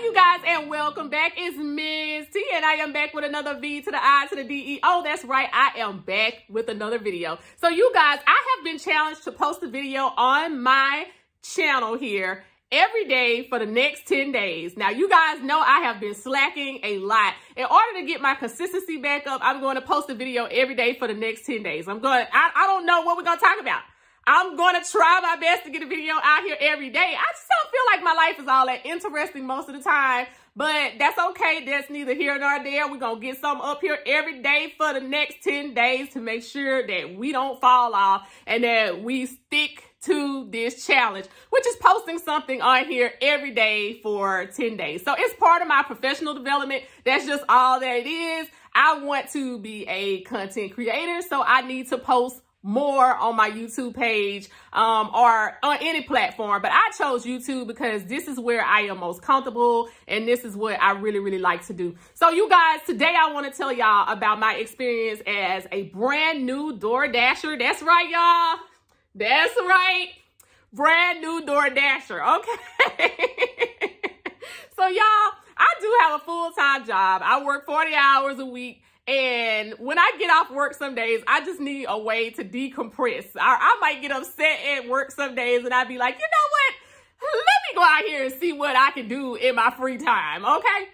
you guys, and welcome back. It's Ms. T, and I am back with another V to the I to the D-E. Oh, that's right. I am back with another video. So you guys, I have been challenged to post a video on my channel here every day for the next 10 days. Now, you guys know I have been slacking a lot. In order to get my consistency back up, I'm going to post a video every day for the next 10 days. I don't know what we're going to talk about. I'm going to try my best to get a video out here every day. I just don't feel like my life is all that interesting most of the time, but that's okay. That's neither here nor there. We're going to get something up here every day for the next 10 days to make sure that we don't fall off and that we stick to this challenge, which is posting something on here every day for 10 days. So it's part of my professional development. That's just all that it is. I want to be a content creator, so I need to post more on my YouTube page or on any platform, but I chose YouTube because this is where I am most comfortable and this is what I really like to do. So you guys, today I want to tell y'all about my experience as a brand new DoorDasher. That's right, y'all. That's right. Brand new DoorDasher. Okay. So y'all, I do have a full-time job. I work 40 hours a week. And when I get off work some days, I just need a way to decompress. I might get upset at work some days and I'd be like, you know what? Let me go out here and see what I can do in my free time, okay?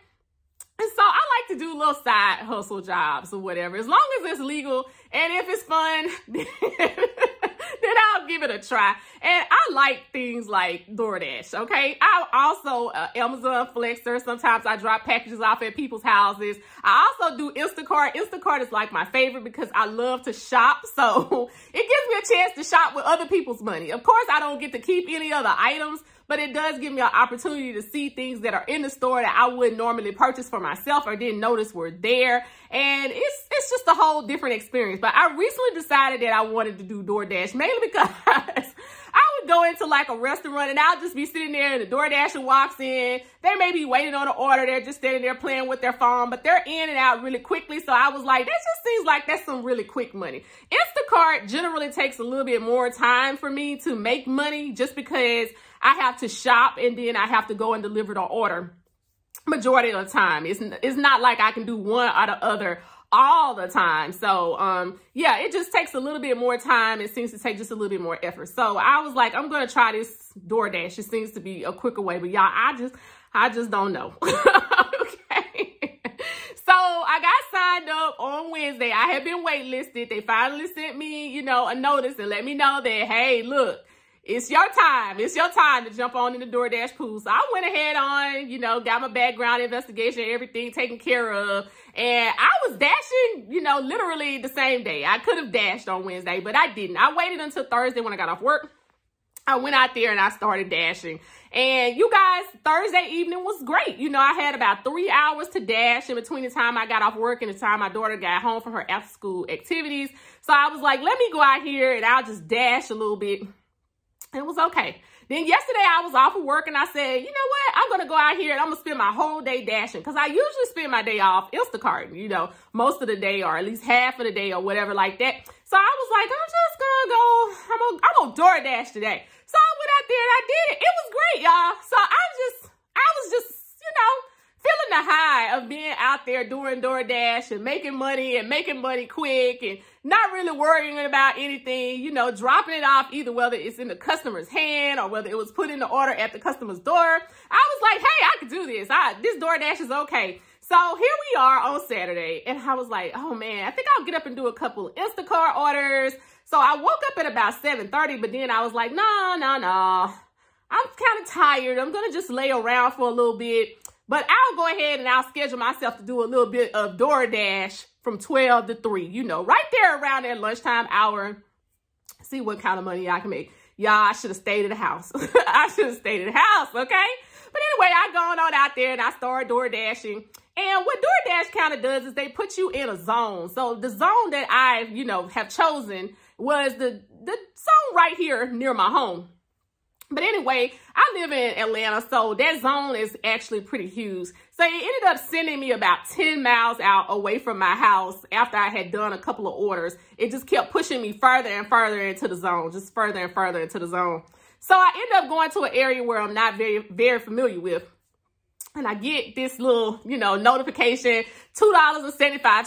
And so I like to do little side hustle jobs or whatever. As long as it's legal and if it's fun, then I'll give it a try. And I like things like DoorDash, okay? I also Amazon Flexer. Sometimes I drop packages off at people's houses. I also do Instacart. Instacart is like my favorite because I love to shop. So it gives me a chance to shop with other people's money. Of course, I don't get to keep any other items, but it does give me an opportunity to see things that are in the store that I wouldn't normally purchase for myself or didn't notice were there. And it's just a whole different experience. But I recently decided that I wanted to do DoorDash, mainly because I would go into like a restaurant and I'll just be sitting there and the DoorDasher walks in. They may be waiting on an order. They're just standing there playing with their phone, but they're in and out really quickly. So I was like, that just seems like that's some really quick money. Instacart generally takes a little bit more time for me to make money just because I have to shop and then I have to go and deliver the order majority of the time. It's not like I can do one or the other all the time. So, yeah, it just takes a little bit more time. It seems to take just a little bit more effort. So I was like, I'm going to try this DoorDash. It seems to be a quicker way, but y'all, I just don't know. Okay. So I got signed up on Wednesday. I had been waitlisted. They finally sent me, a notice and let me know that, hey, look, it's your time. It's your time to jump on in the DoorDash pool. So I went ahead on, got my background investigation, everything taken care of. And I was dashing, literally the same day. I could have dashed on Wednesday, but I didn't. I waited until Thursday when I got off work. I went out there and I started dashing. And you guys, Thursday evening was great. I had about 3 hours to dash in between the time I got off work and the time my daughter got home from her after school activities. So I was like, let me go out here and I'll just dash a little bit. It was okay. Then yesterday I was off of work and I said, you know what? I'm going to go out here and I'm going to spend my whole day dashing because I usually spend my day off Instacart, most of the day or at least half of the day or whatever like that. So I was like, I'm just going to go, I'm on DoorDash today. So I went out there and I did it. It was great, y'all. So I was just, feeling the high of being out there doing DoorDash and making money quick and not really worrying about anything, dropping it off either whether it's in the customer's hand or whether it was put in the order at the customer's door. I was like, hey, I can do this. This DoorDash is okay. So here we are on Saturday and I was like, oh man, I think I'll get up and do a couple Instacart orders. So I woke up at about 7:30, but then I was like, no. I'm kind of tired. I'm going to just lay around for a little bit. But I'll go ahead and I'll schedule myself to do a little bit of DoorDash from 12 to 3, right there around that lunchtime hour. See what kind of money I can make. Y'all, I should have stayed at the house. I should have stayed at the house, okay? But anyway, I gone on out there and I started DoorDashing. And what DoorDash kind of does is they put you in a zone. So the zone that I, have chosen was the zone right here near my home. But anyway, I live in Atlanta, so that zone is actually pretty huge. So it ended up sending me about 10 miles out away from my house after I had done a couple of orders. It just kept pushing me further and further into the zone, just further and further into the zone. So I ended up going to an area where I'm not very familiar with. and I get this little, you know, notification, $2.75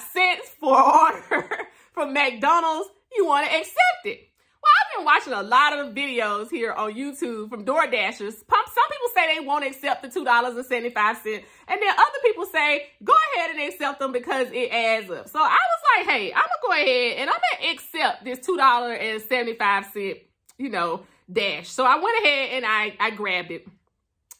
for order from McDonald's. You want to accept it? Well, I've been watching a lot of videos here on YouTube from DoorDashers. Some people say they won't accept the $2.75, and then other people say, go ahead and accept them because it adds up. So I was like, hey, I'm gonna go ahead and I'm gonna accept this $2.75, you know, dash. So I went ahead and I grabbed it.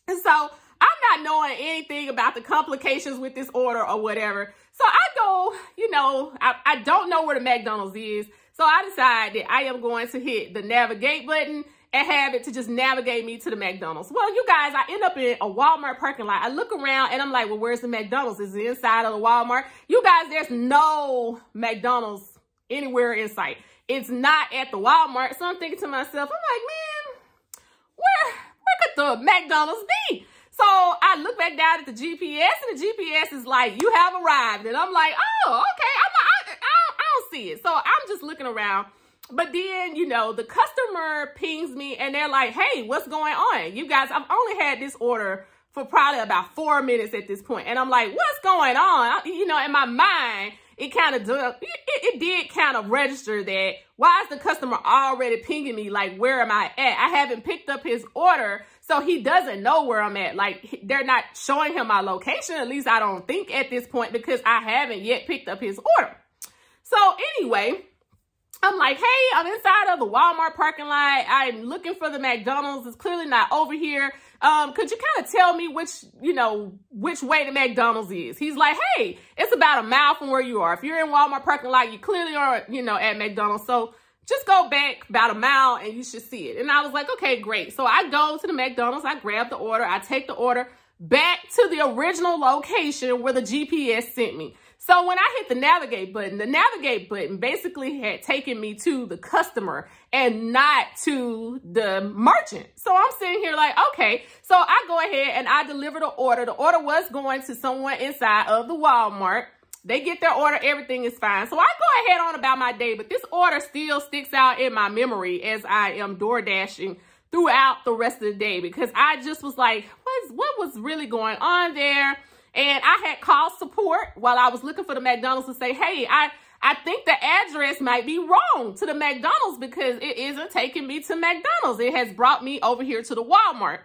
And so I'm not knowing anything about the complications with this order or whatever. So I go, you know, I don't know where the McDonald's is. So I decide that I am going to hit the navigate button and have it to just navigate me to the McDonald's. Well, you guys, I end up in a Walmart parking lot. I look around and I'm like, well, where's the McDonald's? Is it inside of the Walmart? You guys, there's no McDonald's anywhere in sight. It's not at the Walmart. So I'm thinking to myself, I'm like, man, where could the McDonald's be? So I look back down at the GPS and the GPS is like, you have arrived. And I'm like, oh, okay. I don't see it. So I'm just looking around. But then, you know, the customer pings me and they're like, hey, what's going on? You guys, I've only had this order for probably about 4 minutes at this point. And I'm like, what's going on? You know, in my mind, it did kind of register that, why is the customer already pinging me? Like, where am I at? I haven't picked up his order, so he doesn't know where I'm at. Like, they're not showing him my location, at least I don't think at this point, because I haven't yet picked up his order. So anyway, I'm like, hey, I'm inside of the Walmart parking lot. I'm looking for the McDonald's. It's clearly not over here. Could you kind of tell me which way the McDonald's is? He's like, hey, it's about a mile from where you are. If you're in Walmart parking lot, you clearly are, you know, at McDonald's. So just go back about a mile and you should see it. And I was like, okay, great. So I go to the McDonald's. I grab the order. I take the order back to the original location where the GPS sent me. So when I hit the navigate button basically had taken me to the customer and not to the merchant. So I'm sitting here like, okay. So I go ahead and I deliver the order. The order was going to someone inside of the Walmart. They get their order. Everything is fine. So I go ahead on about my day, but this order still sticks out in my memory as I am door dashing throughout the rest of the day, because I just was like, what was really going on there? And I had called support while I was looking for the McDonald's to say, hey, I think the address might be wrong to the McDonald's because it isn't taking me to McDonald's. It has brought me over here to the Walmart.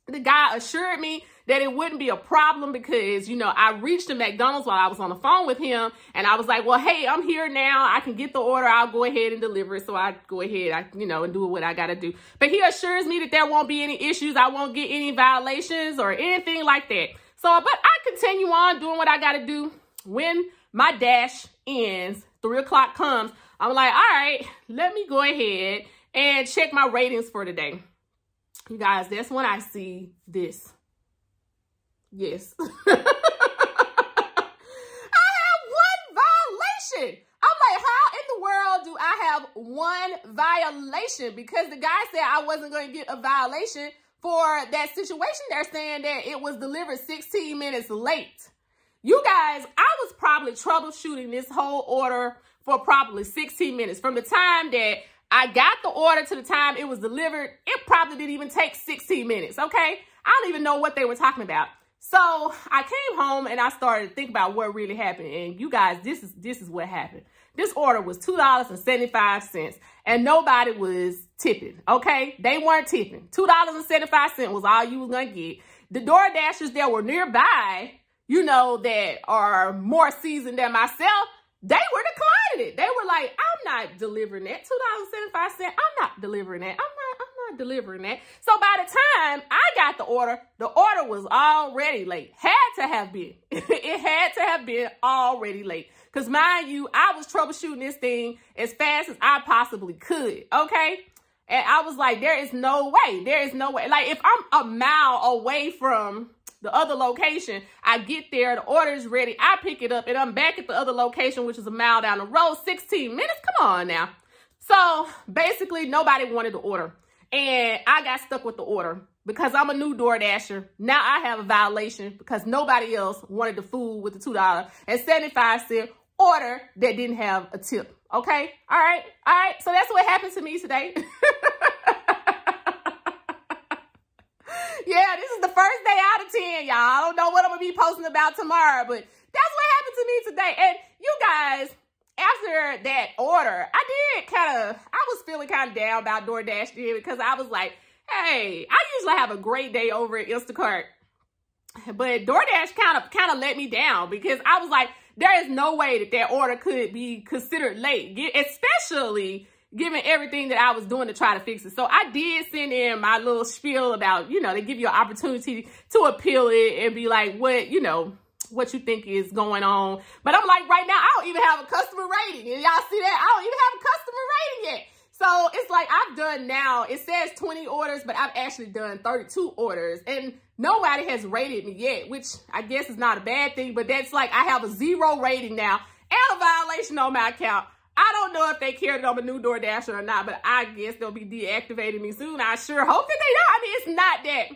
The guy assured me that it wouldn't be a problem because, you know, I reached the McDonald's while I was on the phone with him. And I was like, well, hey, I'm here now. I can get the order. I'll go ahead and deliver it. So I go ahead, and do what I got to do. But he assures me that there won't be any issues. I won't get any violations or anything like that. So, but I continue on doing what I got to do. When my dash ends, 3 o'clock comes, I'm like, all right, let me go ahead and check my ratings for today. You guys, that's when I see this. Yes. I have 1 violation. I'm like, how in the world do I have 1 violation? Because the guy said I wasn't going to get a violation for that situation. They're saying that it was delivered 16 minutes late. You guys, I was probably troubleshooting this whole order for probably 16 minutes. From the time that I got the order to the time it was delivered, it probably didn't even take 16 minutes, okay? I don't even know what they were talking about. So I came home and I started to think about what really happened. And you guys, this is what happened. This order was $2.75 and nobody was tipping, okay? They weren't tipping. $2.75 was all you was gonna get. The DoorDashers that were nearby, you know, that are more seasoned than myself, they were declining it. They were like, I'm not delivering that. $2.75, I'm not delivering that. I'm not delivering that. So by the time I got the order was already late. Had to have been. It had to have been already late. Because mind you, I was troubleshooting this thing as fast as I possibly could, okay? And I was like, there is no way. There is no way. Like, if I'm a mile away from the other location, I get there, the order is ready, I pick it up, and I'm back at the other location, which is a mile down the road, 16 minutes? Come on now. So, basically, nobody wanted the order. And I got stuck with the order because I'm a new DoorDasher. Now I have a violation because nobody else wanted the food with the $2.75 order that didn't have a tip. Okay? All right? All right? So that's what happened to me today. Yeah, this is the first day out of 10, y'all. I don't know what I'm going to be posting about tomorrow, but that's what happened to me today. And you guys, after that order, I was feeling kind of down about DoorDash because I was like, hey, I usually have a great day over at Instacart. But DoorDash kind of let me down because I was like, there is no way that order could be considered late, especially given everything that I was doing to try to fix it. So I did send in my little spiel about, they give you an opportunity to appeal it and be like, what you think is going on. But I'm like, right now, I don't even have a customer rating. And y'all see that? I don't even have a customer rating yet. So it's like I've done now, it says 20 orders, but I've actually done 32 orders. And nobody has rated me yet, which I guess is not a bad thing. But that's like I have a 0 rating now and a violation on my account. I don't know if they care that I'm a new DoorDasher or not, but I guess they'll be deactivating me soon. I sure hope that they don't. I mean, it's not that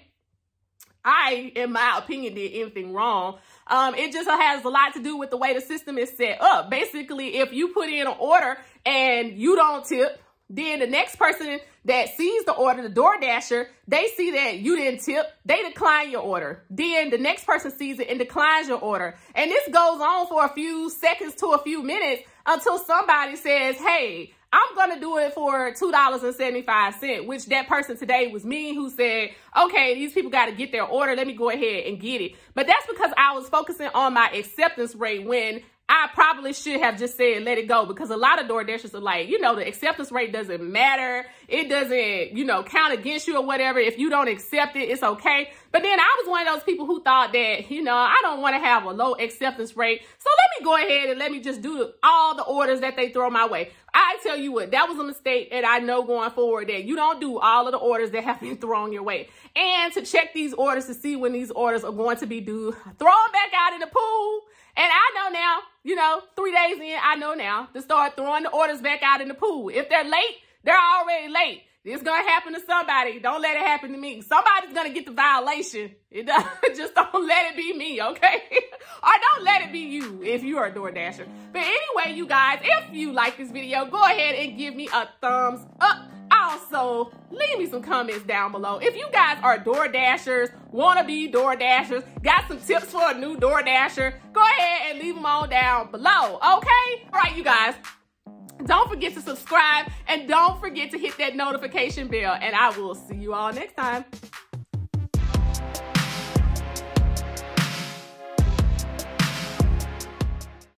I, in my opinion, did anything wrong. It just has a lot to do with the way the system is set up. Basically, if you put in an order and you don't tip, then the next person that sees the order, the DoorDasher, they see that you didn't tip, they decline your order. Then the next person sees it and declines your order. And this goes on for a few seconds to a few minutes until somebody says, hey, I'm going to do it for $2.75, which that person today was me who said, okay, these people got to get their order. Let me go ahead and get it. But that's because I was focusing on my acceptance rate when I probably should have just said, let it go, because a lot of DoorDashers are like, the acceptance rate doesn't matter. It doesn't, count against you or whatever. If you don't accept it, it's okay. But then I was one of those people who thought that, I don't want to have a low acceptance rate. So let me go ahead and let me just do all the orders that they throw my way. I tell you what, that was a mistake. And I know going forward that you don't do all of the orders that have been thrown your way. And to check these orders to see when these orders are going to be due, throw them back out in the pool. And I know now, 3 days in, I know now to start throwing the orders back out in the pool. If they're late, they're already late. It's going to happen to somebody. Don't let it happen to me. Somebody's going to get the violation. Just don't let it be me, okay? Or don't let it be you if you are a DoorDasher. But anyway, you guys, if you like this video, go ahead and give me a thumbs up. Also, leave me some comments down below. If you guys are DoorDashers, want to be DoorDashers, got some tips for a new DoorDasher, go ahead and leave them all down below, okay? All right, you guys, don't forget to subscribe and don't forget to hit that notification bell, and I will see you all next time.